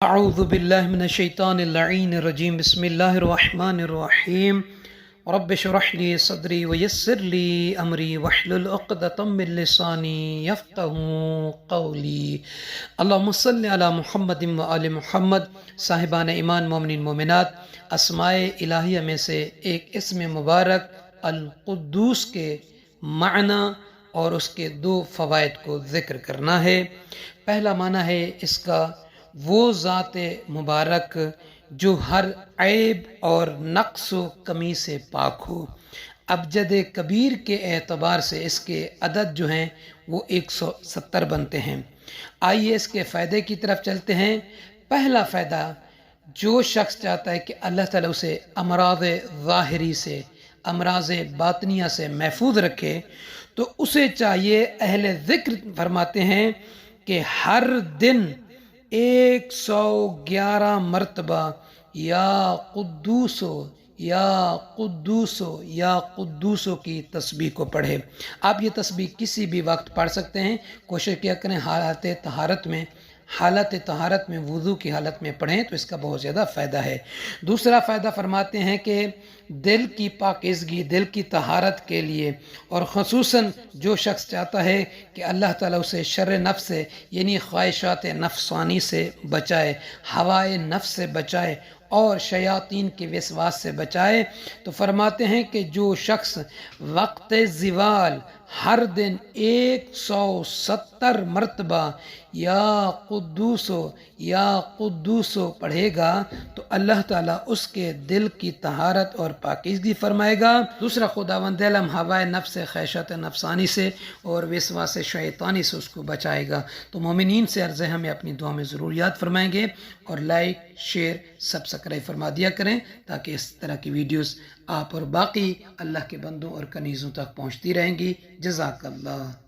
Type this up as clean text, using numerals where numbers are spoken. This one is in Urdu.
اعوذ باللہ من الشیطان اللعین الرجیم بسم اللہ الرحمن الرحیم رب اشرح لی صدری ویسر لی امری واحلل عقدۃ من لسانی یفقہوا قولی اللہم صلی علی محمد وآل محمد۔ صاحبان ایمان مومنین مومنات، اسماء الہیہ میں سے ایک اسم مبارک القدوس کے معنی اور اس کے دو فوائد کو ذکر کرنا ہے۔ پہلا معنی ہے اس کا وہ ذات مبارک جو ہر عیب اور نقص و کمی سے پاک ہو۔ ابجد کبیر کے اعتبار سے اس کے عدد جو ہیں وہ 170 بنتے ہیں۔ آئیے اس کے فائدے کی طرف چلتے ہیں۔ پہلا فائدہ، جو شخص چاہتا ہے کہ اللہ تعالیٰ اسے امراض ظاہری سے، امراض باطنیہ سے محفوظ رکھے، تو اسے چاہیے، اہل ذکر فرماتے ہیں کہ ہر دن 111 مرتبہ یا قدوسو یا قدوسو یا قدوسو کی تسبیح کو پڑھے۔ آپ یہ تسبیح کسی بھی وقت پڑھ سکتے ہیں، کوشش کیا کریں حالت طہارت میں وضو کی حالت میں پڑھیں تو اس کا بہت زیادہ فائدہ ہے۔ دوسرا فائدہ فرماتے ہیں کہ دل کی پاکیزگی، دل کی طہارت کے لیے، اور خصوصاً جو شخص چاہتا ہے کہ اللہ تعالیٰ اسے شر نفس سے، یعنی خواہشات نفسانی سے بچائے، ہوائے نفس سے بچائے اور شیاطین کے وسواس سے بچائے، تو فرماتے ہیں کہ جو شخص وقت زوال ہر دن 170 مرتبہ یا قدوسو پڑھے گا تو اللہ تعالیٰ اس کے دل کی طہارت اور پاکیزگی فرمائے گا۔ دوسرا، خداوند عالم ہوائے نفس سے، خواہشات نفسانی سے اور وسواس شیطانی سے اس کو بچائے گا۔ تو مومنین سے عرض ہے ہمیں اپنی دعا میں ضرور یاد فرمائیں گے، اور لائک، شیئر، سبسکرائب فرما دیا کریں تاکہ اس طرح کی ویڈیوز آپ اور باقی اللہ کے بندوں اور کنیزوں تک پہنچتی رہیں گی۔ جزاک اللہ۔